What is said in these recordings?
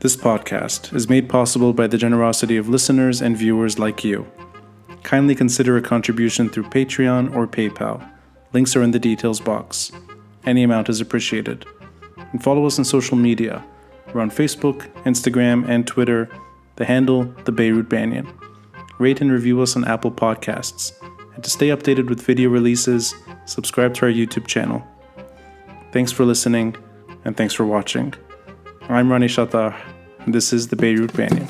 This podcast is made possible by the generosity of listeners and viewers like you. Kindly consider a contribution through Patreon or PayPal. Links are in the details box. Any amount is appreciated. And follow us on social media. We're on Facebook, Instagram, and Twitter. The handle, The Beirut Banyan. Rate and review us on Apple Podcasts. And to stay updated with video releases, subscribe to our YouTube channel. Thanks for listening, and thanks for watching. I'm Rani Shatar, and this is The Beirut Banyan.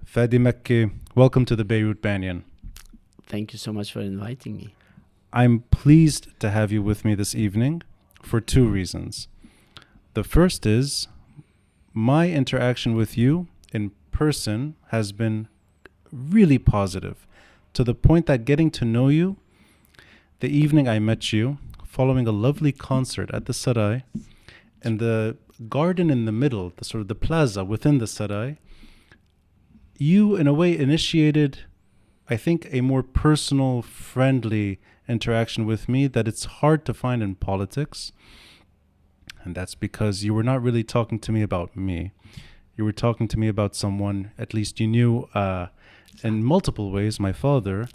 Fadi Makki, welcome to The Beirut Banyan. Thank you so much for inviting me. I'm pleased to have you with me this evening for two reasons. The first is my interaction with you in person has been really positive, to the point that getting to know you, the evening I met you, following a lovely concert at the Sarai, and the garden in the middle, the plaza within the Sarai, you in a way initiated, I think, a more personal, friendly interaction with me that it's hard to find in politics. And that's because you were not really talking to me about me. You were talking to me about someone, at least you knew in multiple ways, my father.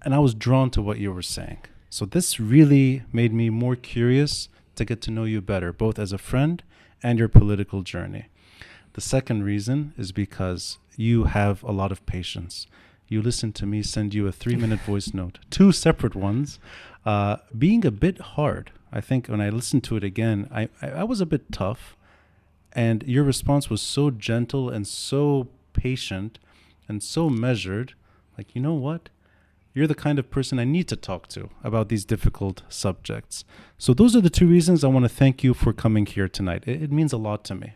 And I was drawn to what you were saying. So this really made me more curious to get to know you better, both as a friend and your political journey. The second reason is because you have a lot of patience. You listen to me send you a 3-minute voice note, 2 separate ones, being a bit hard. I think when I listened to it again, I was a bit tough, and your response was so gentle and so patient and so measured. Like, you know what? You're the kind of person I need to talk to about these difficult subjects. So those are the 2 reasons I want to thank you for coming here tonight. It means a lot to me.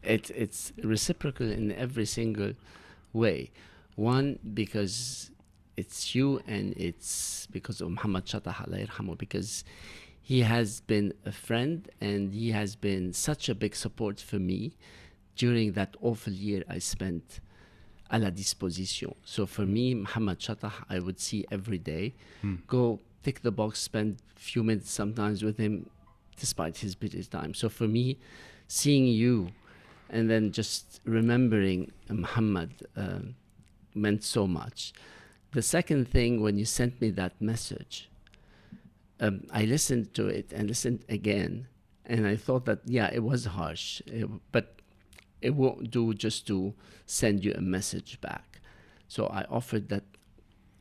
It's reciprocal in every single way. One, because it's you, and it's because of Muhammad Shattah Allah yarhamu, because he has been a friend and he has been such a big support for me during that awful year I spent à la disposition. So for me, Muhammad Shattah, I would see every day, go tick the box, spend a few minutes sometimes with him despite his busy time. So for me, seeing you and then just remembering Muhammad meant so much. The second thing, when you sent me that message, I listened to it and listened again, and I thought that, yeah, it was harsh, but it won't do just to send you a message back. So I offered that,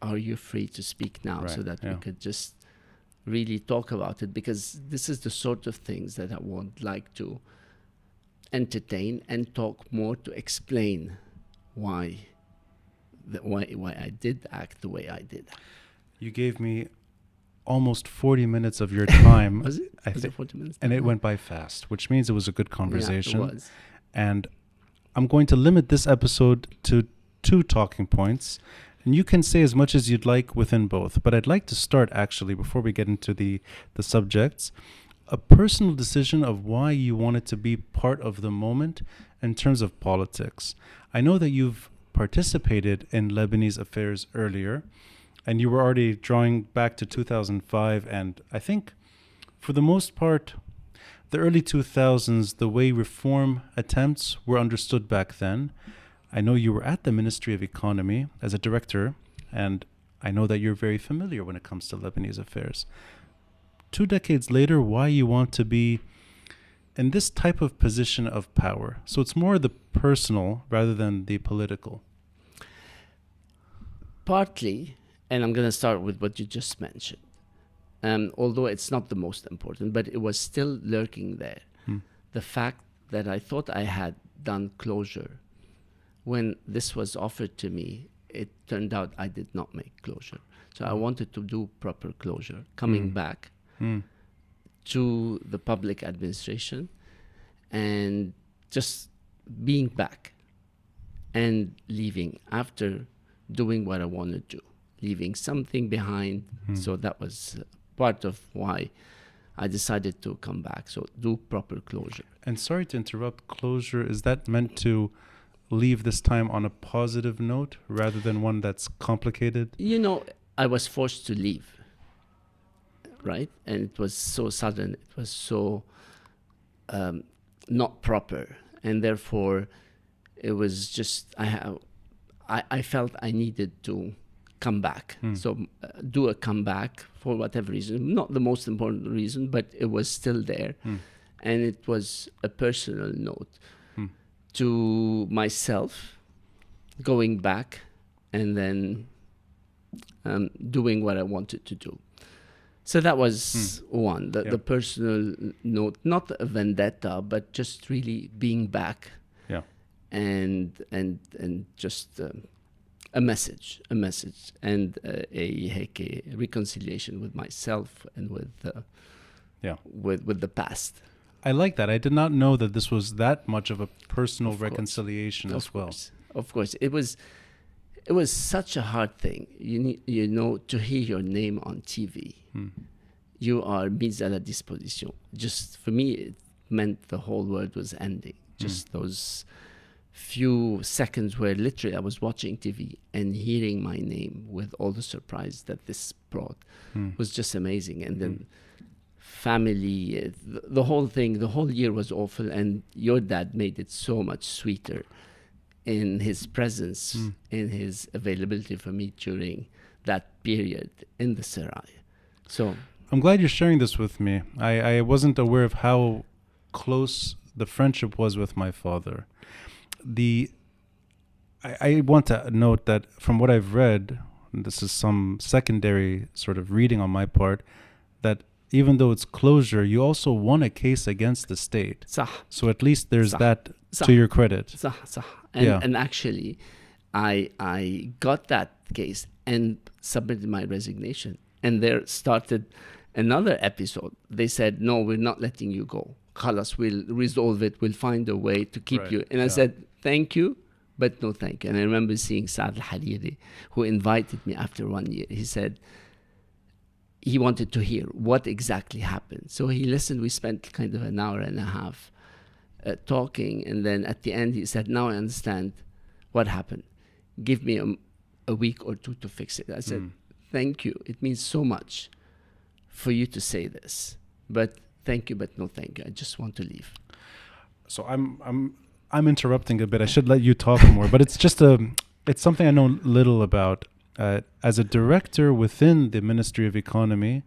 are you free to speak now, right, so that we could just really talk about it, because this is the sort of things that I would like to entertain and talk more, to explain why I did act the way I did. You gave me almost 40 minutes of your time. Was it? Was it 40 minutes? And it went by fast, which means it was a good conversation. Yeah, it was. And I'm going to limit this episode to 2 talking points. And you can say as much as you'd like within both. But I'd like to start, actually, before we get into the subjects, a personal decision of why you wanted to be part of the moment in terms of politics. I know that you've participated in Lebanese affairs earlier, and you were already drawing back to 2005, and I think for the most part, the early 2000s, the way reform attempts were understood back then. I know you were at the Ministry of Economy as a director, and I know that you're very familiar when it comes to Lebanese affairs. 2 decades later, why you want to be in this type of position of power? So it's more the personal rather than the political. Partly, and I'm going to start with what you just mentioned. Although it's not the most important, but it was still lurking there. The fact that I thought I had done closure. When this was offered to me, it turned out I did not make closure. So I wanted to do proper closure, coming back to the public administration and just being back and leaving after doing what I wanted to do, leaving something behind. So that was part of why I decided to come back. So do proper closure. And sorry to interrupt, closure, is that meant to leave this time on a positive note rather than one that's complicated? I was forced to leave, right? And it was so sudden. It was so not proper. And therefore, it was just, I felt I needed to come back. So do a comeback for whatever reason. Not the most important reason, but it was still there. And it was a personal note to myself, going back and then doing what I wanted to do. So that was one, the personal note, not a vendetta, but just really being back. Yeah. And just a message, and a reconciliation with myself and with the past. I like that. I did not know that this was that much of a personal Of course. reconciliation as well. Of course, it was such a hard thing. You need, to hear your name on TV. You are mise à la disposition. Just for me, it meant the whole world was ending. Just those few seconds where literally I was watching TV and hearing my name with all the surprise that this brought was just amazing. And then family, the whole thing, the whole year was awful. And your dad made it so much sweeter in his presence, in his availability for me during that period in the Sarai. So I'm glad you're sharing this with me. I wasn't aware of how close the friendship was with my father. I want to note that from what I've read, and this is some secondary sort of reading on my part, that even though it's closure, you also won a case against the state. صح. So at least there's صح. that صح. to your credit. صح. And actually, I got that case and submitted my resignation. And there started another episode. They said, no, we're not letting you go. Khalas, we'll resolve it. We'll find a way to keep you. And I said, thank you, but no thank you. And I remember seeing Saad al-Hariri, who invited me after 1 year. He said he wanted to hear what exactly happened. So he listened. We spent kind of an hour and a half talking. And then at the end, he said, now I understand what happened. Give me a week or two to fix it. I said, thank you. It means so much for you to say this. But thank you, but no thank you. I just want to leave. So I'm interrupting a bit. I should let you talk more, but it's just it's something I know little about. As a director within the Ministry of Economy,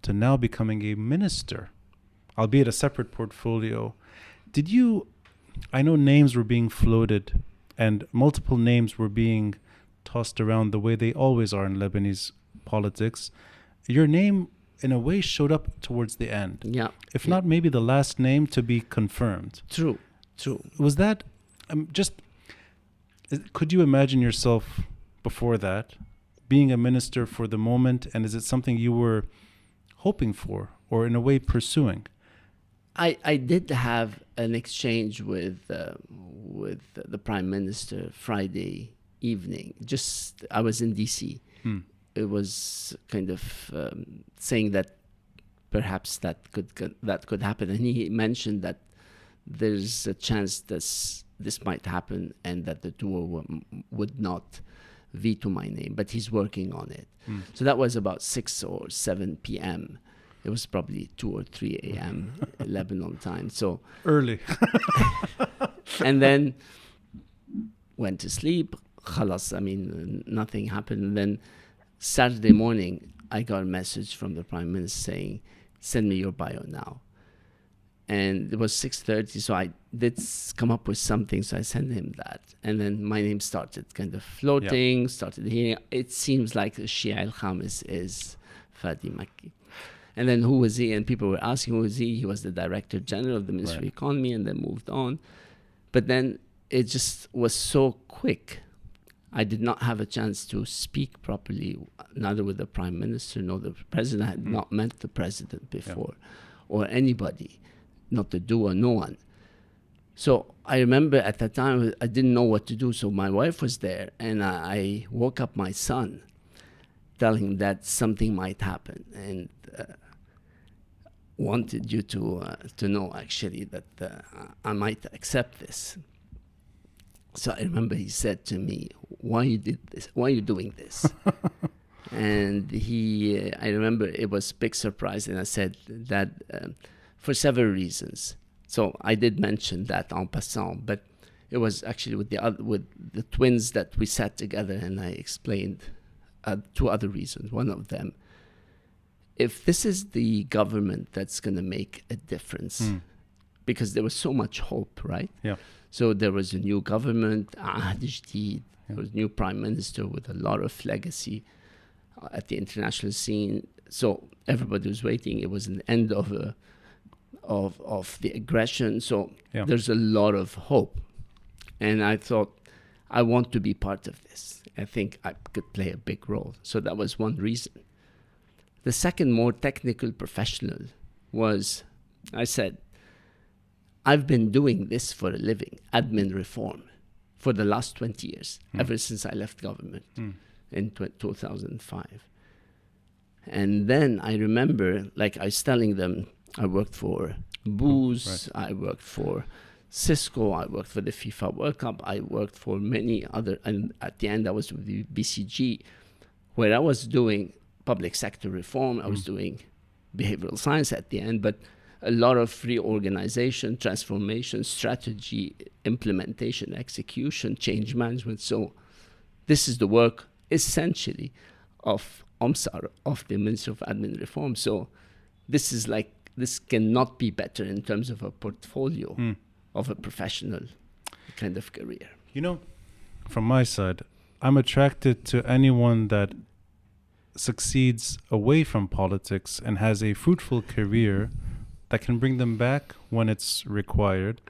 to now becoming a minister, albeit a separate portfolio. I know names were being floated and multiple names were being tossed around the way they always are in Lebanese politics. Your name, in a way, showed up towards the end. Yeah. If not maybe the last name to be confirmed. True. Was that could you imagine yourself before that being a minister for the moment, and is it something you were hoping for or in a way pursuing? I did have an exchange with the Prime Minister Friday evening. I was in DC. It was kind of saying that perhaps that could happen, and he mentioned that there's a chance this might happen, and that the duo would not veto my name, but he's working on it. So that was about 6 or 7 p.m. It was probably 2 or 3 a.m. Lebanon time. So early. And then went to sleep. Khalas, nothing happened. And then Saturday morning, I got a message from the Prime Minister saying, send me your bio now. And it was 6:30, so I did come up with something, so I sent him that. And then my name started kind of floating, started hearing. It seems like the Shia al-Khamis is Fadi Makki. And then who was he? And people were asking, who was he? He was the Director General of the Ministry of Economy, and then moved on. But then it just was so quick. I did not have a chance to speak properly, neither with the Prime Minister nor the President. I had not met the President before, or anybody, not the duo, no one. So I remember at that time, I didn't know what to do. So my wife was there, and I woke up my son, telling him that something might happen, and wanted you to know actually that I might accept this. So I remember he said to me, "Why you did this? Why are you doing this?" And I remember it was a big surprise, and I said that for several reasons. So I did mention that en passant, but it was actually with the twins that we sat together, and I explained two other reasons. One of them, if this is the government that's going to make a difference, because there was so much hope, right? Yeah. So there was a new government, عهد جديد. There was a new prime minister with a lot of legacy at the international scene. So everybody was waiting. It was an end of the aggression. So there's a lot of hope. And I thought, I want to be part of this. I think I could play a big role. So that was one reason. The second, more technical, professional, was I said, I've been doing this for a living, admin reform, for the last 20 years, ever since I left government in 2005. And then I remember, like I was telling them, I worked for Booz, I worked for Cisco, I worked for the FIFA World Cup, I worked for many other, and at the end I was with the BCG, where I was doing public sector reform, I was doing behavioral science at the end, but a lot of reorganization, transformation, strategy, implementation, execution, change management. So this is the work essentially of OMSAR, of the Ministry of Admin Reform. So this cannot be better in terms of a portfolio of a professional kind of career. You know, from my side, I'm attracted to anyone that succeeds away from politics and has a fruitful career that can bring them back when it's required.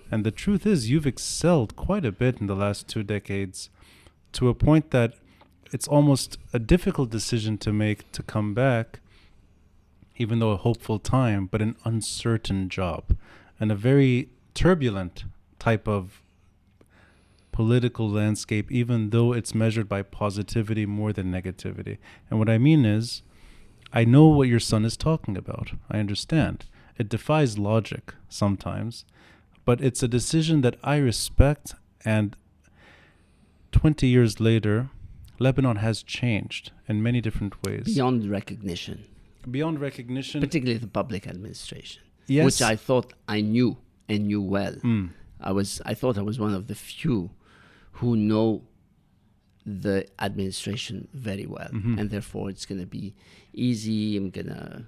And the truth is, you've excelled quite a bit in the last 2 decades, to a point that it's almost a difficult decision to make to come back, even though a hopeful time, but an uncertain job and a very turbulent type of political landscape, even though it's measured by positivity more than negativity. And what I mean is, I know what your son is talking about. I understand. It defies logic sometimes, but it's a decision that I respect. And 20 years later, Lebanon has changed in many different ways. Beyond recognition. Particularly the public administration. Yes. Which I thought I knew and knew well. I thought I was one of the few who know the administration very well. And therefore it's going to be easy. I'm going to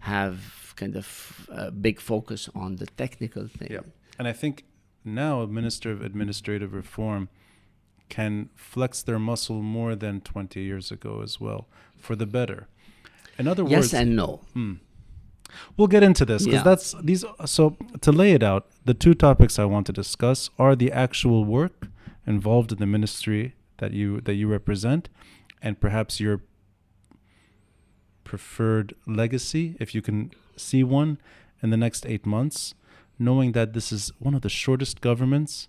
have kind of a big focus on the technical thing. Yeah. And I think now a Minister of Administrative Reform can flex their muscle more than 20 years ago as well, for the better. In other words, yes and no. We'll get into this because So to lay it out, the two topics I want to discuss are the actual work involved in the ministry that you represent, and perhaps your preferred legacy, if you can see one, in the next 8 months, knowing that this is one of the shortest governments.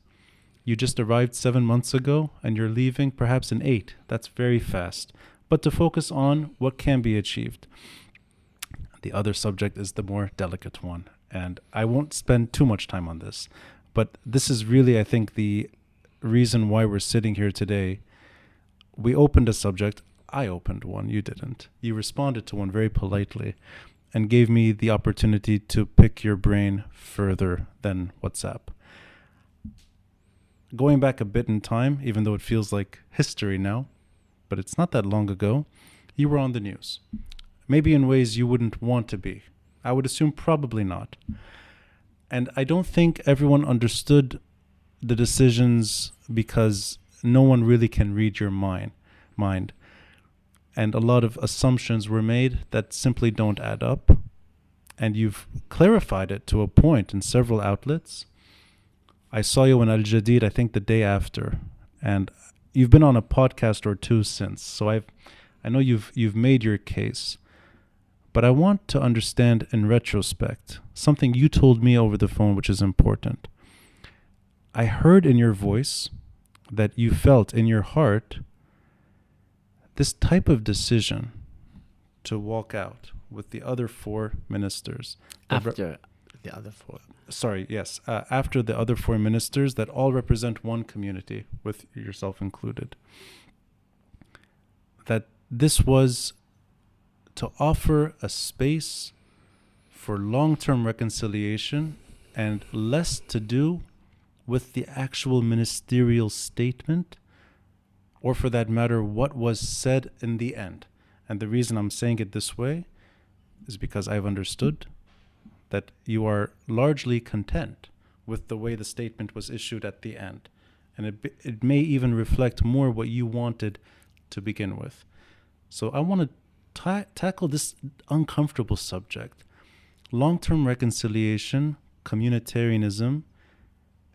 You just arrived 7 months ago and you're leaving perhaps in 8. That's very fast. But to focus on what can be achieved. The other subject is the more delicate one, and I won't spend too much time on this, but this is really, I think, the reason why we're sitting here today. We opened a subject. I opened one. You didn't. You responded to one very politely and gave me the opportunity to pick your brain further than WhatsApp. Going back a bit in time, even though it feels like history now, but it's not that long ago, you were on the news. Maybe in ways you wouldn't want to be. I would assume probably not. And I don't think everyone understood the decisions because no one really can read your mind. And a lot of assumptions were made that simply don't add up. And you've clarified it to a point in several outlets. I saw you in Al Jadid, I think the day after. And you've been on a podcast or two since. So I know you've made your case. But I want to understand in retrospect something you told me over the phone, which is important. I heard in your voice that you felt in your heart this type of decision to walk out with the other 4 ministers. After The other four. Sorry, yes, after the other four ministers that all represent one community, with yourself included, that this was to offer a space for long-term reconciliation and less to do with the actual ministerial statement, or for that matter, what was said in the end. And the reason I'm saying it this way is because I've understood that you are largely content with the way the statement was issued at the end. And it may even reflect more what you wanted to begin with. So I want to tackle this uncomfortable subject: long-term reconciliation, communitarianism,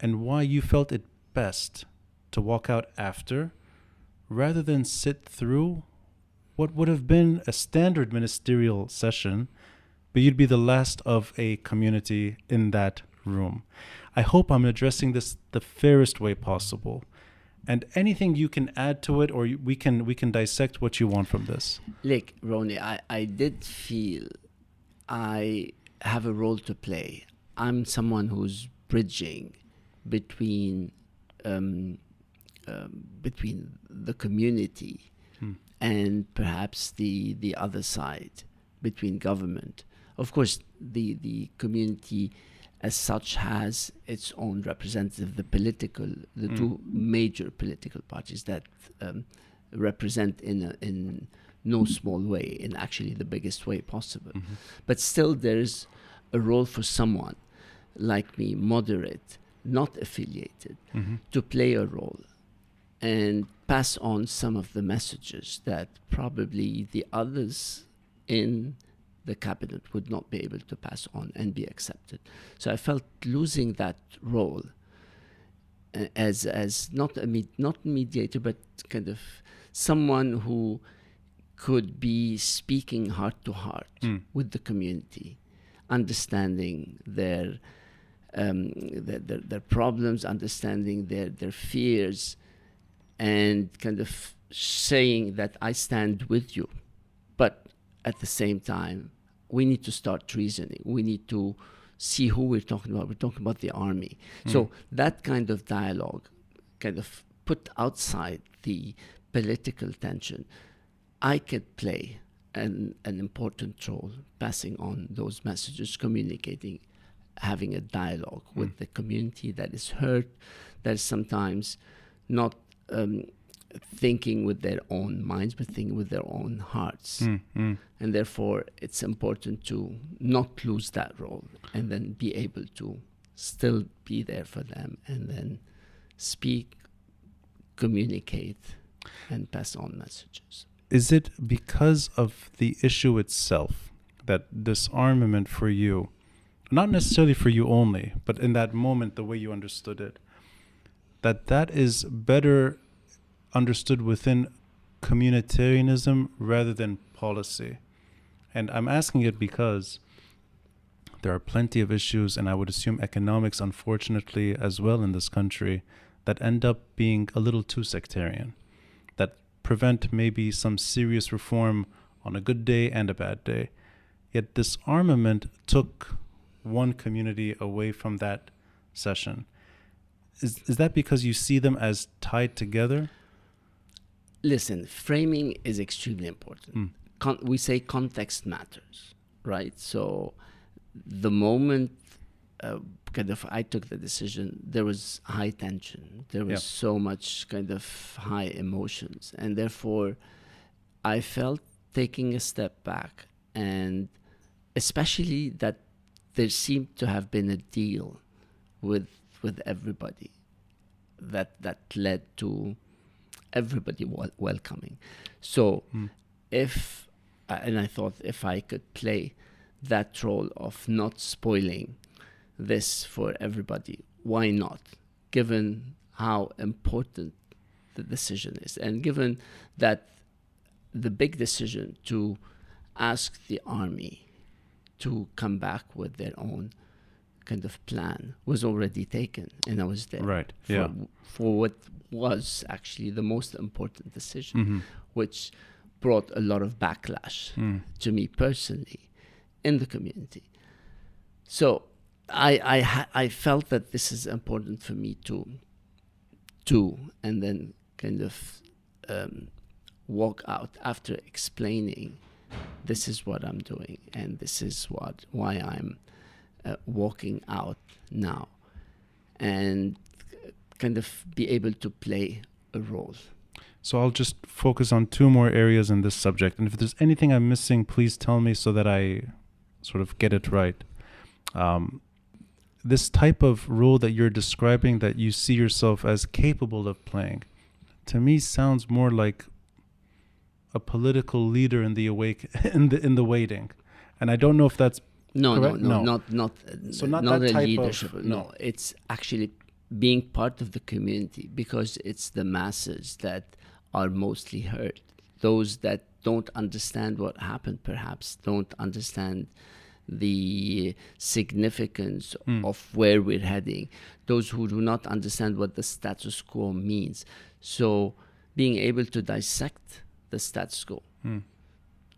and why you felt it best to walk out after rather than sit through what would have been a standard ministerial session, but you'd be the last of a community in that room. I hope I'm addressing this the fairest way possible. And anything you can add to it, or we can dissect what you want from this. Look, Ronnie, I did feel I have a role to play. I'm someone who's bridging between the community and perhaps the other side, between government. Of course, the community as such has its own representative, the two major political parties that represent in no small way, in actually the biggest way possible. But still there's a role for someone like me, moderate, not affiliated, to play a role and pass on some of the messages that probably the others in the cabinet would not be able to pass on and be accepted. So I felt losing that role as not mediator, but kind of someone who could be speaking heart to heart with the community, understanding their problems, understanding their fears, and kind of saying that I stand with you. But at the same time, we need to start reasoning. We need to see who we're talking about. We're talking about the army. So that kind of dialogue kind of put outside the political tension. I could play an important role, passing on those messages, communicating, having a dialogue with the community that is hurt, that is sometimes not thinking with their own minds, but thinking with their own hearts. And therefore, it's important to not lose that role and then be able to still be there for them and then speak, communicate, and pass on messages. Is it because of the issue itself that disarmament for you, not necessarily for you only, but in that moment, the way you understood it, that is better understood within communitarianism rather than policy? And I'm asking it because there are plenty of issues, and I would assume economics, unfortunately, as well in this country, that end up being a little too sectarian, that prevent maybe some serious reform on a good day and a bad day. Yet disarmament took one community away from that session. Is that because you see them as tied together? Listen, framing is extremely important. We say context matters, right? So the moment I took the decision, there was high tension. There was so much kind of high emotions. And therefore, I felt taking a step back, and especially that there seemed to have been a deal with everybody that led to everybody welcoming. So and I thought if I could play that role of not spoiling this for everybody, why not? Given how important the decision is, and given that the big decision to ask the army to come back with their own kind of plan was already taken, and I was there. Right. For what was actually the most important decision, which brought a lot of backlash to me personally in the community. So I felt that this is important for me to do, and then kind of walk out after explaining this is what I'm doing and this is why I'm walking out now, and kind of be able to play a role. So I'll just focus on two more areas in this subject. And if there's anything I'm missing, please tell me so that I sort of get it right. This type of role that you're describing, that you see yourself as capable of playing, to me sounds more like a political leader in the in the waiting. And I don't know if that's correct? Not So not not that a type leadership. of No, it's actually being part of the community, because it's the masses that are mostly hurt. Those that don't understand what happened, perhaps don't understand the significance of where we're heading. Those who do not understand what the status quo means. So being able to dissect the status quo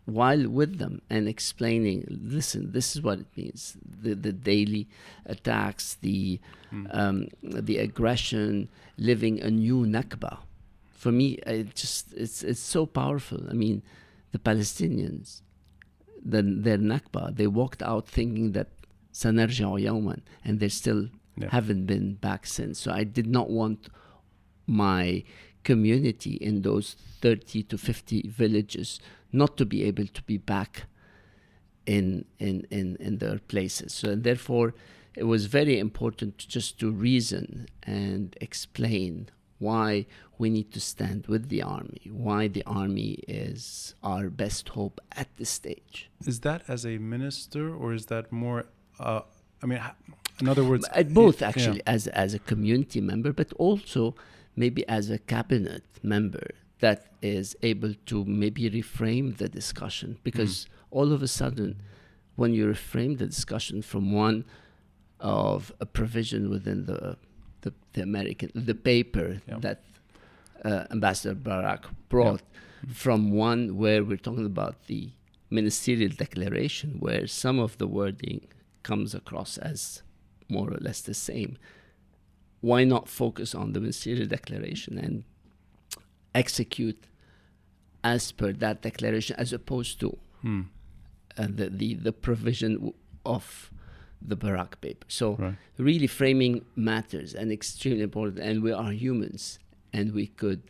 while with them and explaining, listen, this is what it means. The daily attacks, the aggression, living a new Nakba. For me, it's so powerful. I mean, the Palestinians, their Nakba, they walked out thinking that sanarja'u yawman, and they still haven't been back since. So I did not want my community in those 30 to 50 villages not to be able to be back in their places. So therefore, it was very important just to reason and explain why we need to stand with the army, why the army is our best hope at this stage. Is that as a minister, or is that more, in other words... Both, actually, as a community member, but also maybe as a cabinet member that is able to maybe reframe the discussion. Because all of a sudden, when you reframe the discussion from one of a provision within the paper that Ambassador Barak brought, from one where we're talking about the ministerial declaration, where some of the wording comes across as more or less the same. Why not focus on the ministerial declaration and execute as per that declaration, as opposed to the provision of the Barak paper? So really framing matters and extremely important, and we are humans, and we could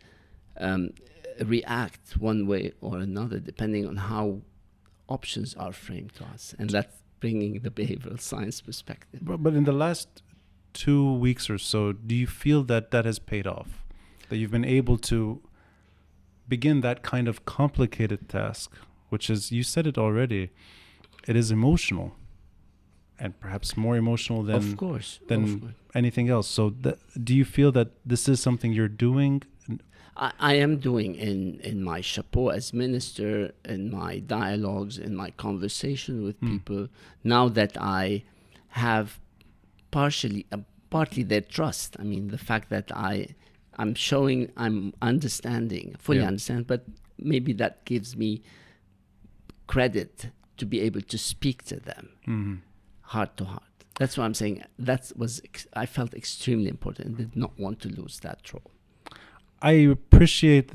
react one way or another depending on how options are framed to us, and that's bringing the behavioral science perspective. But in the last 2 weeks or so, do you feel that has paid off? That you've been able to begin that kind of complicated task, which is, you said it already, it is emotional, and perhaps more emotional than anything else. So do you feel that this is something you're doing? I am doing in my chapeau as minister, in my dialogues, in my conversation with people, now that I have partly their trust. I mean, the fact that I'm showing, I'm understanding, fully understand, but maybe that gives me credit to be able to speak to them heart to heart. That's what I'm saying. I felt extremely important and did not want to lose that role. I appreciate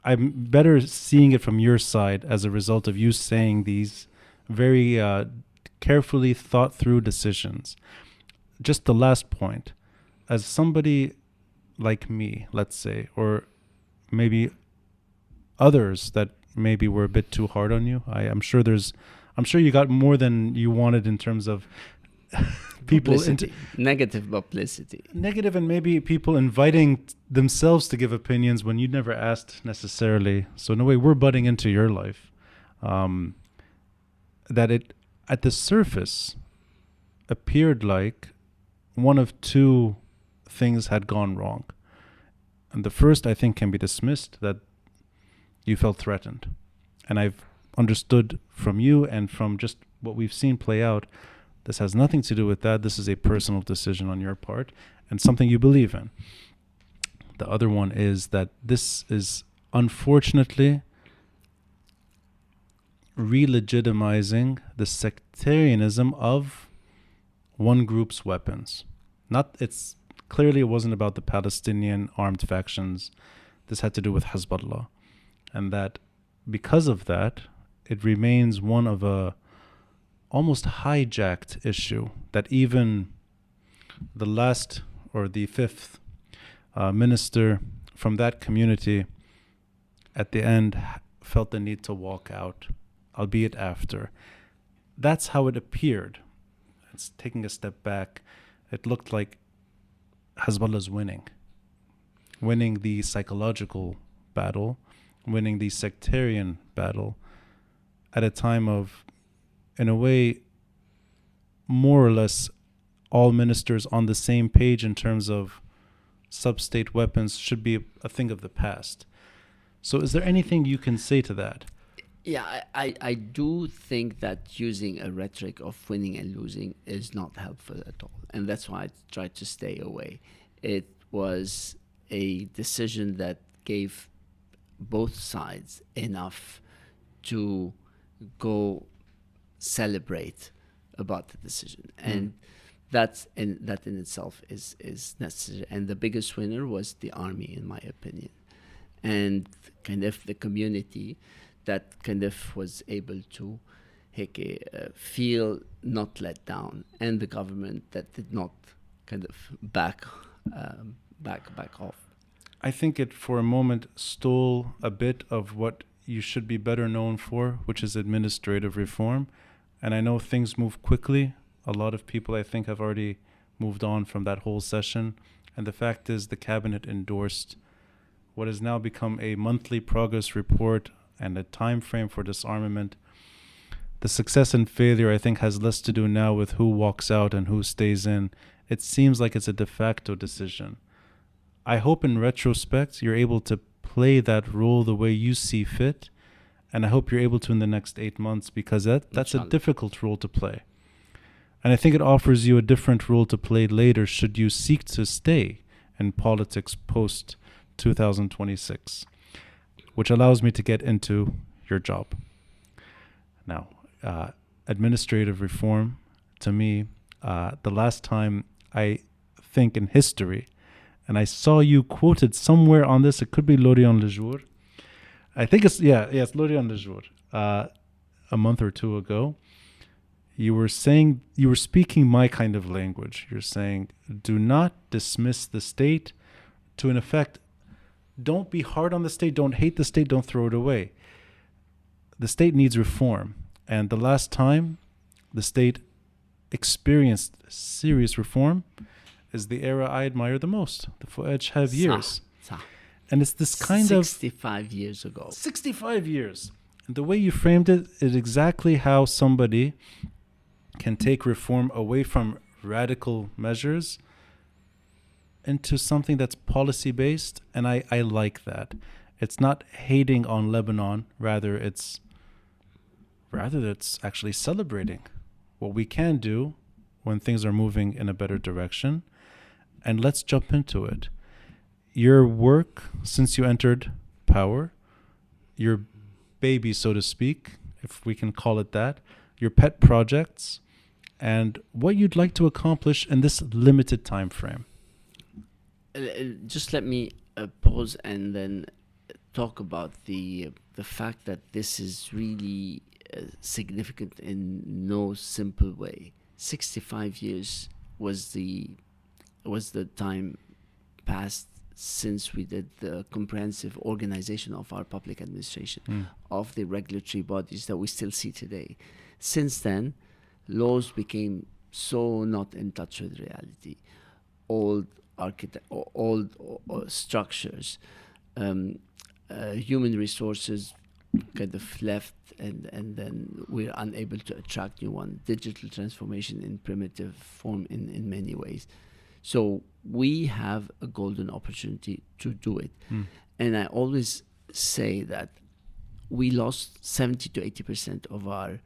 I'm better seeing it from your side as a result of you saying these very carefully thought through decisions. Just the last point, as somebody like me, let's say, or maybe others that maybe were a bit too hard on you, I'm sure you got more than you wanted in terms of people negative publicity, and maybe people inviting themselves to give opinions when you never asked necessarily. So in a way, we're butting into your life. That it at the surface appeared like one of two things had gone wrong, and the first, I think, can be dismissed, that you felt threatened, and I've understood from you and from just what we've seen play out, this has nothing to do with that. This is a personal decision on your part and something you believe in. The other one is that this is unfortunately re-legitimizing the sectarianism of one group's weapons. Not it's clearly it wasn't about the Palestinian armed factions. This had to do with Hezbollah, and that because of that, it remains one of a almost hijacked issue that even the last or the fifth minister from that community at the end felt the need to walk out, albeit after. That's how it appeared. It's taking a step back. It looked like Hezbollah's winning the psychological battle, winning the sectarian battle at a time of, in a way, more or less all ministers on the same page in terms of sub-state weapons should be a thing of the past. So is there anything you can say to that? Yeah, I do think that using a rhetoric of winning and losing is not helpful at all. And that's why I tried to stay away. It was a decision that gave both sides enough to go celebrate about the decision. And that in itself is necessary. And the biggest winner was the army, in my opinion. And kind of the community that kind of was able to feel not let down, and the government that did not kind of back off. I think it for a moment stole a bit of what you should be better known for, which is administrative reform. And I know things move quickly. A lot of people, I think, have already moved on from that whole session. And the fact is the cabinet endorsed what has now become a monthly progress report and a time frame for disarmament. The success and failure, I think, has less to do now with who walks out and who stays in. It seems like it's a de facto decision. I hope in retrospect you're able to play that role the way you see fit, and I hope you're able to in the next 8 months, because that's a difficult role to play. And I think it offers you a different role to play later should you seek to stay in politics post 2026, which allows me to get into your job. Now, administrative reform, to me, the last time I think in history, and I saw you quoted somewhere on this, it could be Lorient Le Jour. I think it's Lorient Le Jour, a month or two ago. You were speaking my kind of language. You're saying, do not dismiss the state, to in effect, don't be hard on the state, don't hate the state, don't throw it away. The state needs reform. And the last time the state experienced serious reform is the era I admire the most, the Fouad Chehab years. And it's this kind 65 years ago. 65 years. And the way you framed it is exactly how somebody can take reform away from radical measures into something that's policy-based, and I like that. It's not hating on Lebanon, rather it's actually celebrating what we can do when things are moving in a better direction, and let's jump into it. Your work since you entered power, your baby, so to speak, if we can call it that, your pet projects, and what you'd like to accomplish in this limited time frame. Just let me pause and then talk about the fact that this is really significant in no simple way. 65 years was the time passed since we did the comprehensive organization of our public administration, of the regulatory bodies that we still see today. Since then, laws became so not in touch with reality. Old structures, human resources kind of left, and then we're unable to attract new one. Digital transformation in primitive form in many ways. So we have a golden opportunity to do it. And I always say that we lost 70 to 80% of our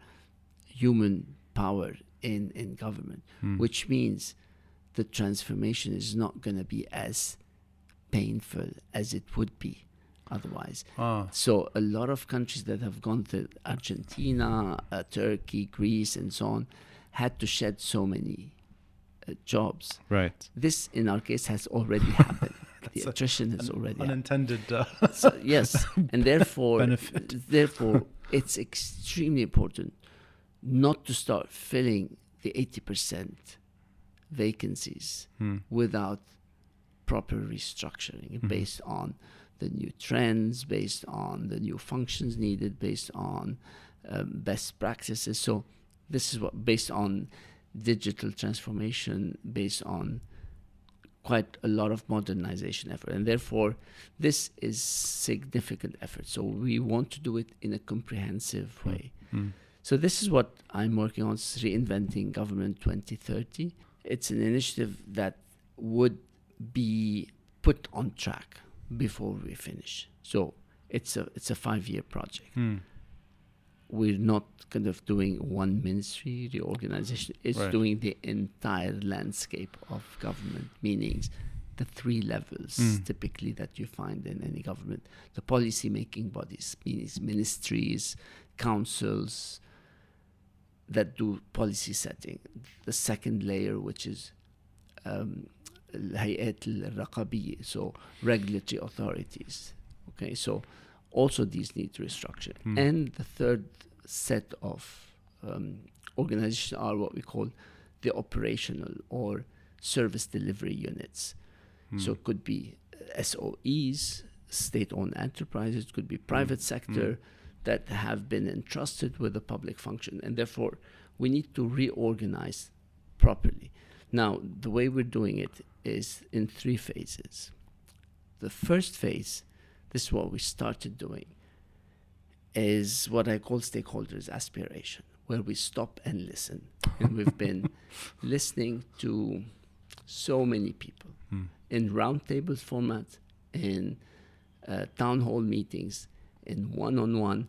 human power in government, which means the transformation is not going to be as painful as it would be otherwise. Ah, So a lot of countries that have gone to Argentina, Turkey, Greece, and so on, had to shed so many jobs. right. This, in our case, has already happened. The That's attrition has An already happened. unintended So, yes, and benefit. therefore, it's extremely important not to start filling the 80% vacancies without proper restructuring based on the new trends, based on the new functions needed, based on best practices. So this is what, based on digital transformation, based on quite a lot of modernization effort. And therefore, this is significant effort. So we want to do it in a comprehensive way. So this is what I'm working on, Reinventing Government 2030. It's an initiative that would be put on track before we finish. So it's a 5-year project. We're not kind of doing one ministry reorganization. It's Right. doing the entire landscape of government, meaning the 3 levels typically that you find in any government. The policy making bodies, meaning ministries, councils that do policy setting. The second layer, which is الهيئات الرقابية, so regulatory authorities. Okay, so also these need restructuring. And the third set of organizations are what we call the operational or service delivery units. So it could be SOEs, state-owned enterprises, it could be private sector that have been entrusted with a public function, and therefore we need to reorganize properly. Now, the way we're doing it is in 3 phases. The first phase, this is what we started doing, is what I call stakeholders aspiration, where we stop and listen. And we've been listening to so many people in roundtable format, in town hall meetings, in one-on-one,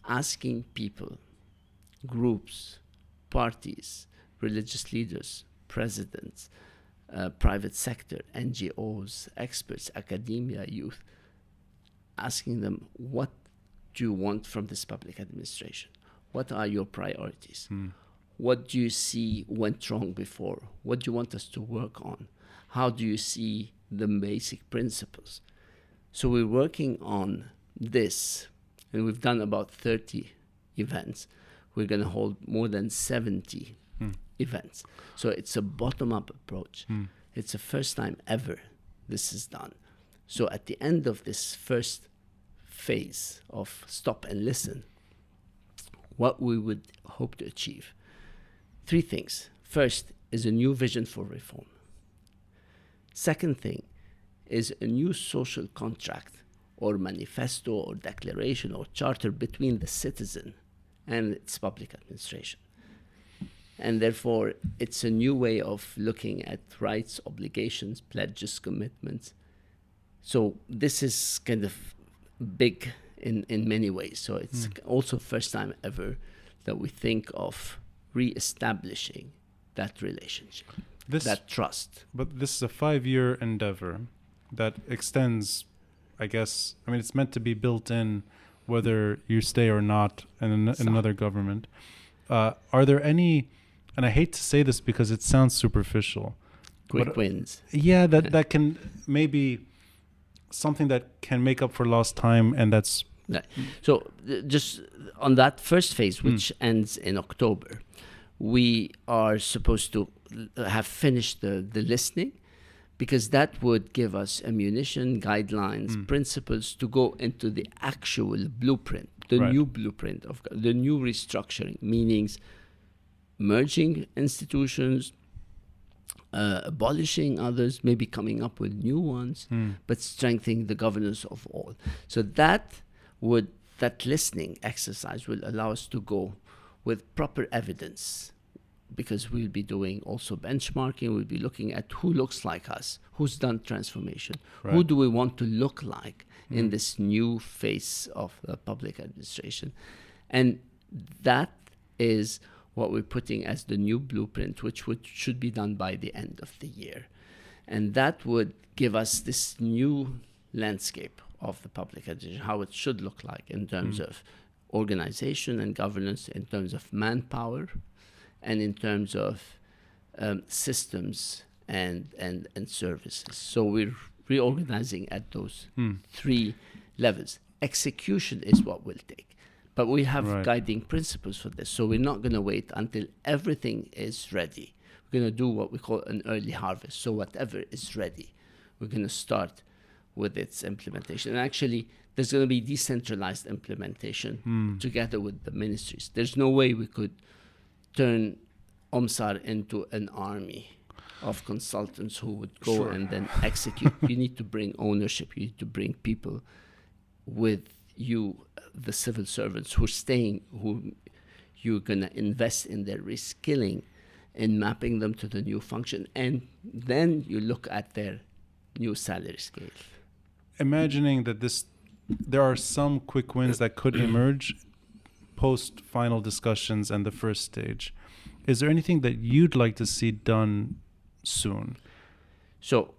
asking people, groups, parties, religious leaders, presidents, private sector, NGOs, experts, academia, youth, asking them, what do you want from this public administration? What are your priorities? What do you see went wrong before? What do you want us to work on? How do you see the basic principles? So we're working on this, and we've done about 30 events. We're going to hold more than 70 events. So it's a bottom-up approach. It's the first time ever this is done. So at the end of this first phase of stop and listen, what we would hope to achieve, 3 things. First is a new vision for reform. Second thing is a new social contract or manifesto or declaration or charter between the citizen and its public administration. And therefore, it's a new way of looking at rights, obligations, pledges, commitments. So this is kind of big in many ways. So it's also first time ever that we think of reestablishing that relationship, that trust. But this is a 5-year endeavor that extends, I guess, I mean, it's meant to be built in whether you stay or not in another government. Are there any, and I hate to say this because it sounds superficial, Quick wins. Yeah, that can maybe something that can make up for lost time, and that's... So just on that first phase, which ends in October, we are supposed to have finished the listening, because that would give us ammunition, guidelines, principles to go into the actual blueprint, the new blueprint of the new restructuring, meanings merging institutions, abolishing others, maybe coming up with new ones, but strengthening the governance of all. So that listening exercise will allow us to go with proper evidence, because we'll be doing also benchmarking. We'll be looking at who looks like us, who's done transformation, who do we want to look like in this new phase of the public administration. And that is what we're putting as the new blueprint, which should be done by the end of the year. And that would give us this new landscape of the public administration, how it should look like in terms of organization and governance, in terms of manpower, and in terms of systems and services. So we're reorganizing at those three levels. Execution is what will take. But we have guiding principles for this. So we're not going to wait until everything is ready. We're going to do what we call an early harvest. So whatever is ready, we're going to start with its implementation. And actually, there's going to be decentralized implementation together with the ministries. There's no way we could turn OMSAR into an army of consultants who would go and then execute. You need to bring ownership. You need to bring people with you, the civil servants who are staying, who you're going to invest in their reskilling, in mapping them to the new function. And then you look at their new salary scale. Imagining that there are some quick wins that could emerge post final discussions and the first stage. Is there anything that you'd like to see done soon? So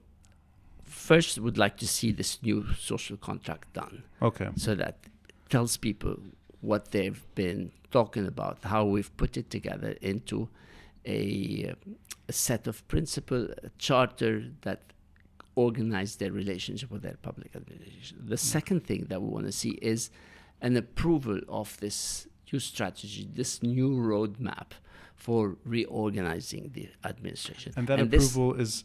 first, would like to see this new social contract done. Okay. So that tells people what they've been talking about, how we've put it together into a set of principles, a charter that organize their relationship with their public administration. The second thing that we want to see is an approval of this new strategy, this new roadmap for reorganizing the administration. And that approval is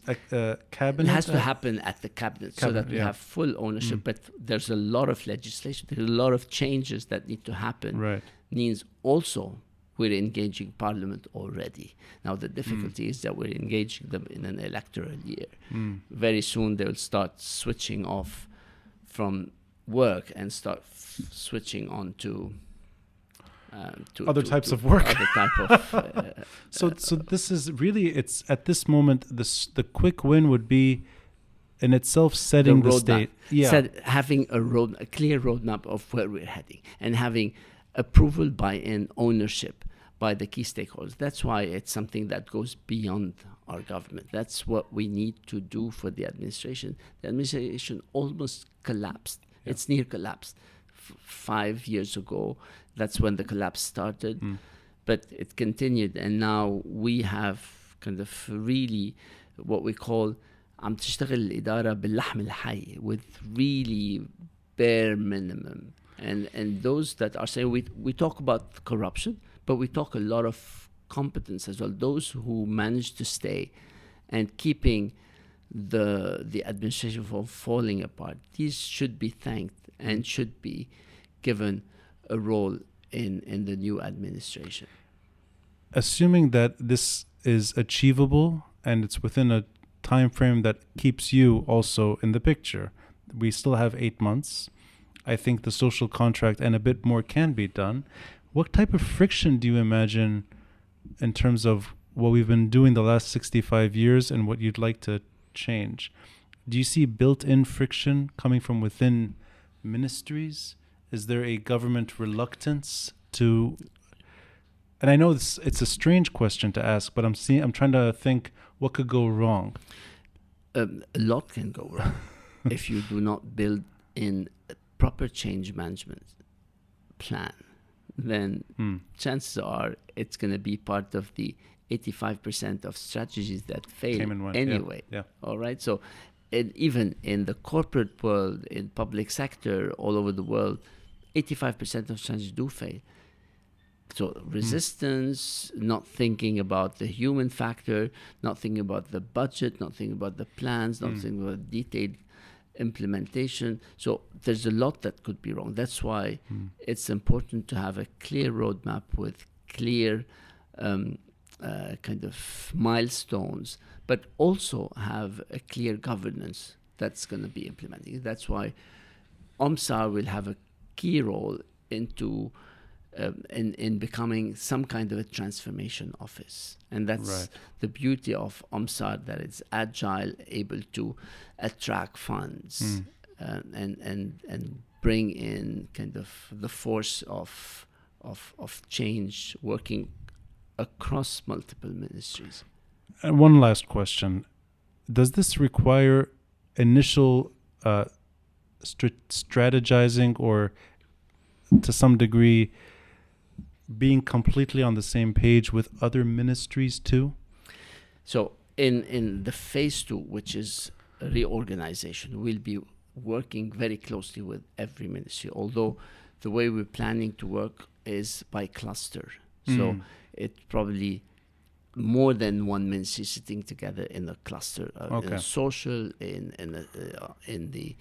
cabinet? It has to happen at the cabinet so that we have full ownership. But there's a lot of legislation, there's a lot of changes that need to happen. Right. Means also we're engaging Parliament already. Now the difficulty is that we're engaging them in an electoral year. Very soon they will start switching off from work and start switching on to other types of work. Other type of. So this is really, it's at this moment, the quick win would be in itself setting the state. Yeah. Having a clear roadmap of where we're heading and having approval, buy-in, ownership by the key stakeholders. That's why it's something that goes beyond our government. That's what we need to do for the administration. The administration almost collapsed. Yeah. It's near collapsed. 5 years ago, that's when the collapse started. But it continued, and now we have kind of really what we call عم تشتغل الإدارة باللحم الحي, with really bare minimum. And those that are saying, we talk about corruption, but we talk a lot of competence as well. Those who manage to stay and keeping the administration from falling apart, these should be thanked and should be given a role in the new administration. Assuming that this is achievable and it's within a time frame that keeps you also in the picture, we still have 8 months. I think the social contract and a bit more can be done. What type of friction do you imagine in terms of what we've been doing the last 65 years and what you'd like to change? Do you see built-in friction coming from within ministries? Is there a government reluctance to... And I know it's a strange question to ask, but I'm trying to think what could go wrong. A lot can go wrong if you do not build in a proper change management plan. Then chances are it's going to be part of the 85% of strategies that fail anyway. Yeah. All right. So even in the corporate world, in public sector, all over the world, 85% of strategies do fail. So resistance, not thinking about the human factor, not thinking about the budget, not thinking about the plans, not thinking about detailed implementation. So there's a lot that could be wrong. That's why it's important to have a clear roadmap with clear kind of milestones, but also have a clear governance that's going to be implemented. That's why OMSAR will have a key role into in becoming some kind of a transformation office. And that's the beauty of OMSAR, that it's agile, able to attract funds and bring in kind of the force of change working across multiple ministries. And one last question. Does this require initial strategizing, or to some degree being completely on the same page with other ministries too? So in the phase 2, which is reorganization, we'll be working very closely with every ministry, although the way we're planning to work is by cluster. So it probably more than one ministry sitting together in a cluster, in a social, in the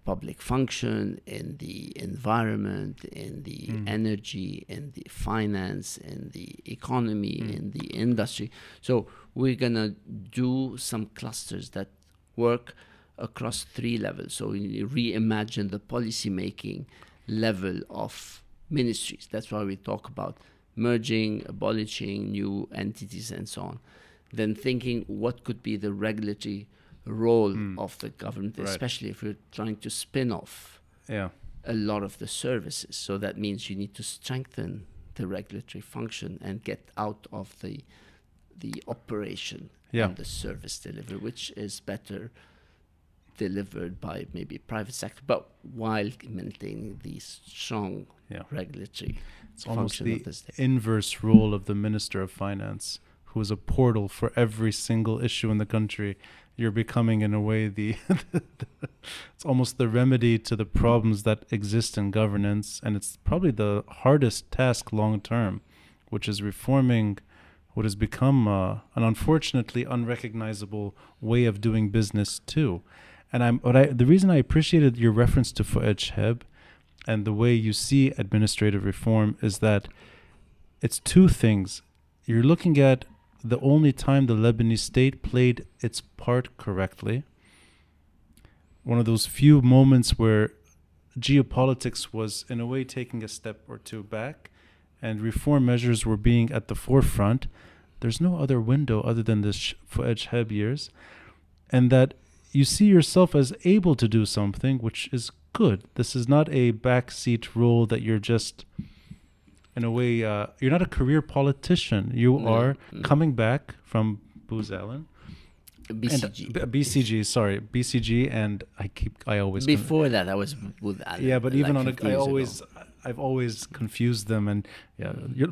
public function, in the environment, in the energy, in the finance, in the economy, in the industry. So we're gonna do some clusters that work across 3 levels. So we reimagine the policy making level of ministries. That's why we talk about merging, abolishing new entities and so on. Then thinking what could be the regulatory role of the government, especially if we're trying to spin off a lot of the services. So that means you need to strengthen the regulatory function and get out of the operation and the service delivery, which is better delivered by maybe private sector, but while maintaining the strong regulatory it's almost function the of the state. inverse role of the Minister of Finance, who is a portal for every single issue in the country. You're becoming, in a way, it's almost the remedy to the problems that exist in governance, and it's probably the hardest task long term, which is reforming what has become an unfortunately unrecognizable way of doing business too. And the reason I appreciated your reference to Fouad Chehab and the way you see administrative reform is that it's 2 things. You're looking at the only time the Lebanese state played its part correctly. One of those few moments where geopolitics was, in a way, taking a step or 2 back, and reform measures were being at the forefront. There's no other window other than the Fouad Chehab years. And that you see yourself as able to do something, which is good. This is not a backseat role that you're just, in a way, you're not a career politician. You are coming back from Booz Allen. BCG. BCG, and I always before that I was with Allen. Yeah, but even like I've always confused them, and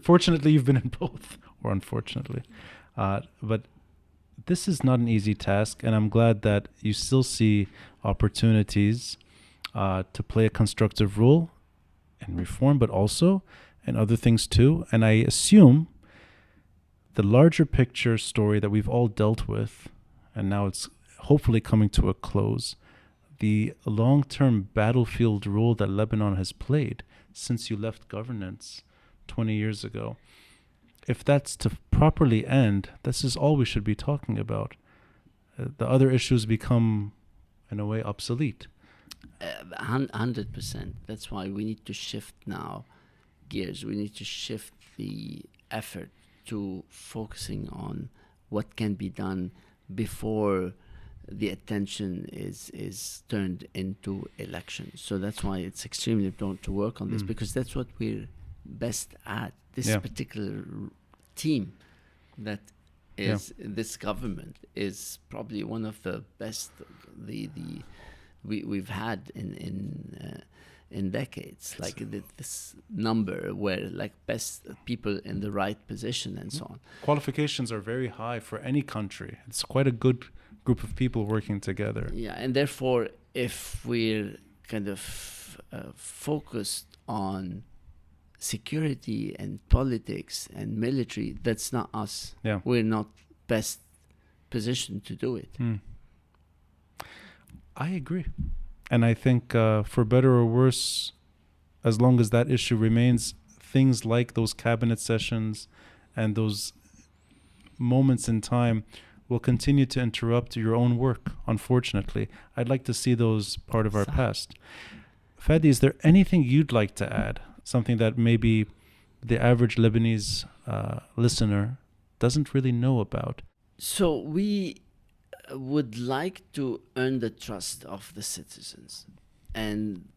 fortunately you've been in both, or unfortunately, but this is not an easy task, and I'm glad that you still see opportunities to play a constructive role in reform, but also in other things too. And I assume the larger picture story that we've all dealt with, and now it's hopefully coming to a close, the long-term battlefield role that Lebanon has played since you left governance 20 years ago. If that's to properly end, this is all we should be talking about. The other issues become, in a way, obsolete. 100%. That's why we need to shift now gears. We need to shift the effort to focusing on what can be done before the attention is turned into elections. So that's why it's extremely important to work on this, because that's what we're best at. This particular team that is this government is probably one of the best we've had in decades. Like this number where like best people in the right position and so on. Qualifications are very high for any country. It's quite a good group of people working together. Yeah, and therefore, if we're kind of focused on security and politics and military, that's not us. Yeah. We're not best positioned to do it. I agree. And I think for better or worse, as long as that issue remains, things like those cabinet sessions and those moments in time will continue to interrupt your own work, unfortunately. I'd like to see those part of our past. Fadi, is there anything you'd like to add? Something that maybe the average Lebanese listener doesn't really know about? So we would like to earn the trust of the citizens. And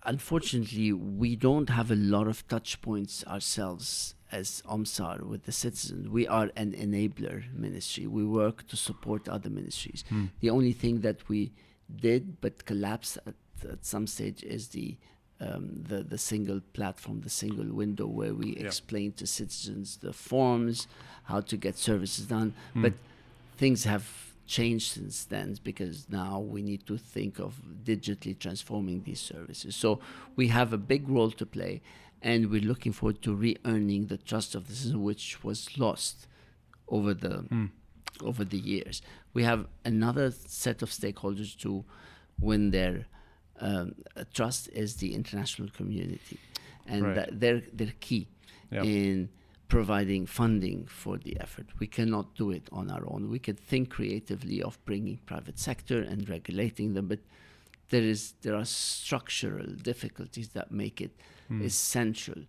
unfortunately, we don't have a lot of touch points ourselves as OMSAR with the citizens. We are an enabler ministry. We work to support other ministries. The only thing that we did but collapsed at at some stage is the single platform, the single window where we explain to citizens the forms, how to get services done. But things have changed since then, because now we need to think of digitally transforming these services. So we have a big role to play, and we're looking forward to re-earning the trust of the citizen, which was lost over the years. We have another set of stakeholders to win their trust, is the international community, and they're key in providing funding for the effort. We cannot do it on our own. We could think creatively of bringing private sector and regulating them, but there are structural difficulties that make it essential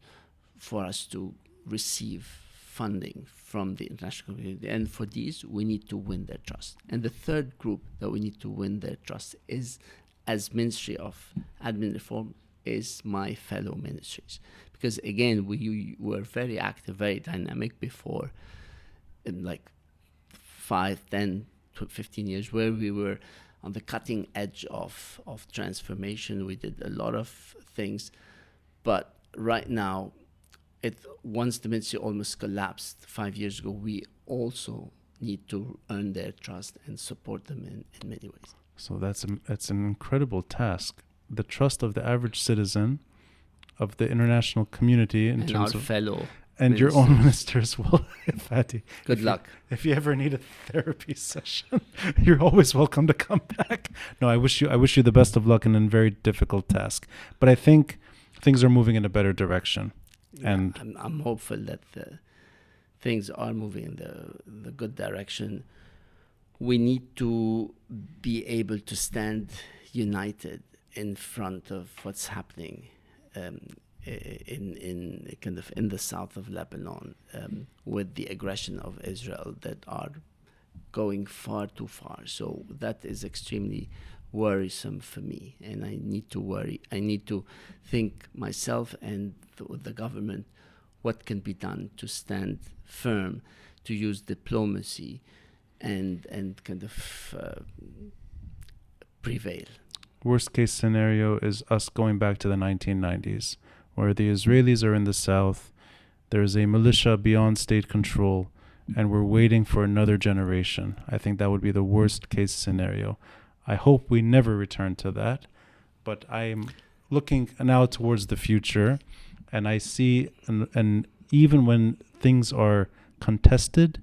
for us to receive funding from the international community. And for these, we need to win their trust. And the third group that we need to win their trust is, as Ministry of Admin Reform, is my fellow ministries. Because again, we were very active, very dynamic before, in like 5, 10, 15 years, where we were on the cutting edge of transformation. We did a lot of things. But right now, once the ministry almost collapsed 5 years ago, we also need to earn their trust and support them in many ways. So that's an incredible task. The trust of the average citizen, of the international community, in terms our of fellow and your own minister as well, Fadi. Good luck. If you ever need a therapy session, you're always welcome to come back. No, I wish you the best of luck in a very difficult task. But I think things are moving in a better direction. Yeah, and I'm hopeful that things are moving in the good direction. We need to be able to stand united in front of what's happening in the south of Lebanon, with the aggression of Israel that are going far too far. So that is extremely worrisome for me, and I need to worry. I need to think myself and the government what can be done to stand firm, to use diplomacy and kind of prevail. Worst case scenario is us going back to the 1990s, where the Israelis are in the south, there's a militia beyond state control, and we're waiting for another generation. I think that would be the worst case scenario. I hope we never return to that, but I'm looking now towards the future, and I see, and even when things are contested,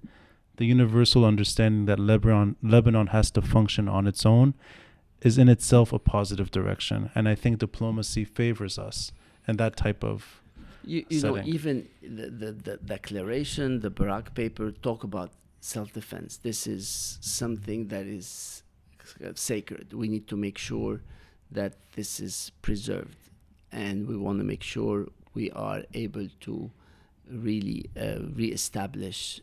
the universal understanding that Lebanon has to function on its own is in itself a positive direction. And I think diplomacy favors us and that type of you know, even the declaration, the Barak paper, talk about self-defense. This is something that is sacred. We need to make sure that this is preserved, and we want to make sure we are able to really reestablish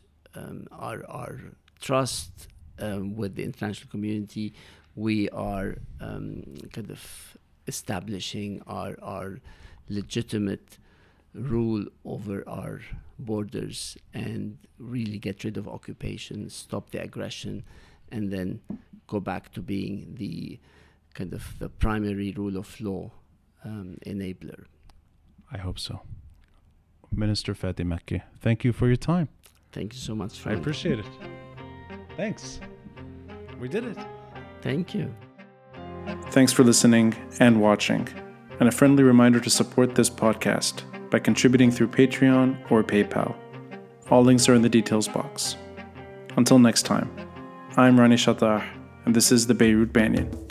our trust with the international community. We are kind of establishing our legitimate rule over our borders and really get rid of occupation, stop the aggression, and then go back to being the kind of the primary rule of law enabler. I hope so. Minister Fadi Makki, thank you for your time. Thank you so much. I appreciate it. Thanks. We did it. Thank you. Thanks for listening and watching. And a friendly reminder to support this podcast by contributing through Patreon or PayPal. All links are in the details box. Until next time, I'm Rani Shatah, and this is the Beirut Banyan.